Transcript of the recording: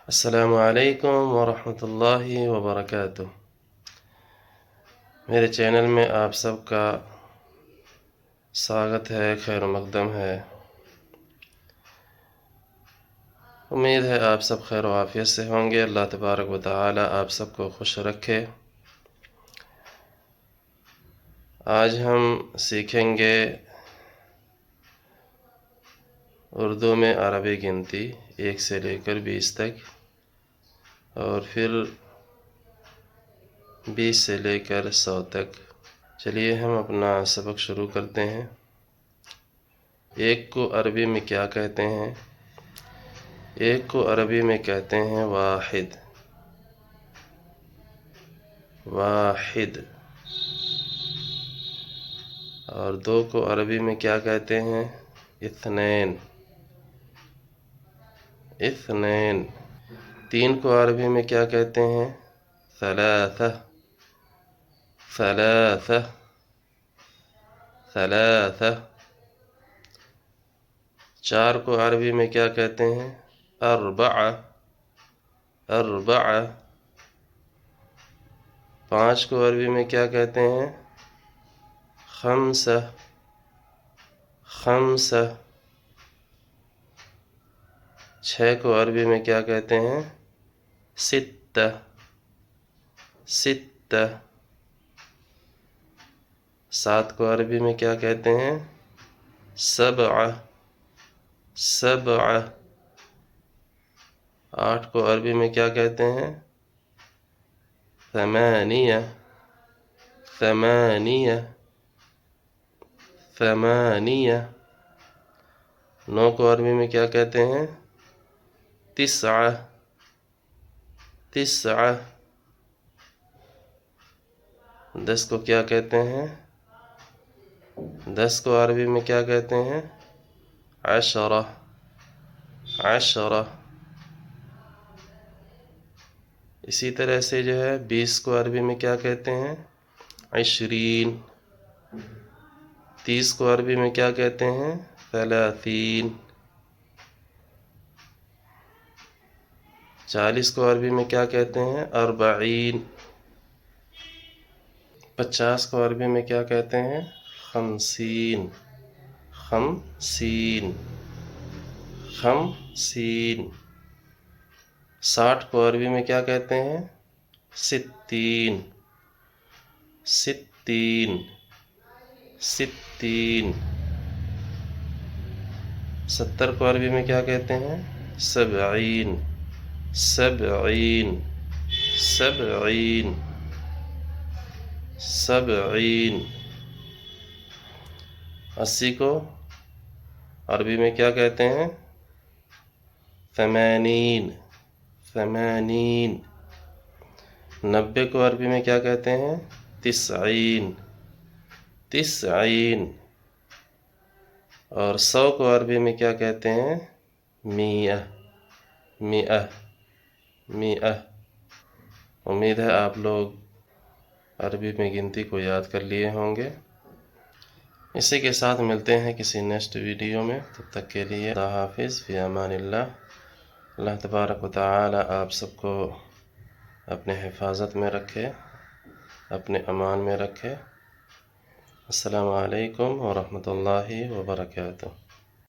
السلام علیکم ورحمۃ اللہ وبرکاتہ۔ میرے چینل میں آپ سب کا سواگت ہے، خیر مقدم ہے۔ امید ہے آپ سب خیر و عافیت سے ہوں گے۔ اللہ تبارک و تعالی آپ سب کو خوش رکھے۔ آج ہم سیکھیں گے اردو میں عربی گنتی 1 سے لے کر 20 تک، اور پھر 20 سے لے کر 100 تک۔ چلیے ہم اپنا سبق شروع کرتے ہیں۔ 1 کو عربی میں کیا کہتے ہیں؟ 1 کو عربی میں کہتے ہیں واحد، واحد۔ اور 2 کو عربی میں کیا کہتے ہیں؟ اثنین، اثنین۔ 3 کو عربی میں کیا کہتے ہیں؟ ثلاثہ، ثلاثہ، ثلاثہ۔ 4 کو عربی میں کیا کہتے ہیں؟ اربعہ، اربعہ۔ 5 کو عربی میں کیا کہتے ہیں؟ خمسہ، خمسہ۔ 6 کو عربی میں کیا کہتے ہیں؟ ستہ، ستہ۔ 7 کو عربی میں کیا کہتے ہیں؟ سبعہ، سبعہ۔ 8 کو عربی میں کیا کہتے ہیں؟ ثمانیہ، ثمانیہ، ثمانیہ۔ 9 کو عربی میں کیا کہتے ہیں؟ تسعہ، تسعہ۔ 10 کو کیا کہتے ہیں؟ 10 کو عربی میں کیا کہتے ہیں؟ عشرہ، عشرہ۔ اسی طرح سے 20 کو عربی میں کیا کہتے ہیں؟ عشرین۔ 30 کو عربی میں کیا کہتے ہیں؟ ثلاثین۔ 40 کو عربی میں کیا کہتے ہیں؟ اربعین۔ 50 کو عربی میں کیا کہتے ہیں؟ خمسین، خمسین، خمسین۔ 60 کو عربی میں کیا کہتے ہیں؟ ستین، ستین، ستین۔ 70 کو عربی میں کیا کہتے ہیں؟ سبعین، سبعین، سبعین، سبعین۔ 80 کو عربی میں کیا کہتے ہیں؟ ثمانین، ثمانین۔ 90 کو عربی میں کیا کہتے ہیں؟ تسعین، تسعین۔ اور 100 کو عربی میں کیا کہتے ہیں؟ میہ، میہ، میہ۔ امید ہے آپ لوگ عربی میں گنتی کو یاد کر لیے ہوں گے۔ اسی کے ساتھ ملتے ہیں کسی نیکسٹ ویڈیو میں، تب تک کے لیے خدا حافظ، فی امان اللہ۔ اللہ تبارک و تعالی آپ سب کو اپنے حفاظت میں رکھے، اپنے امان میں رکھے۔ السلام علیکم ورحمۃ اللہ وبرکاتہ۔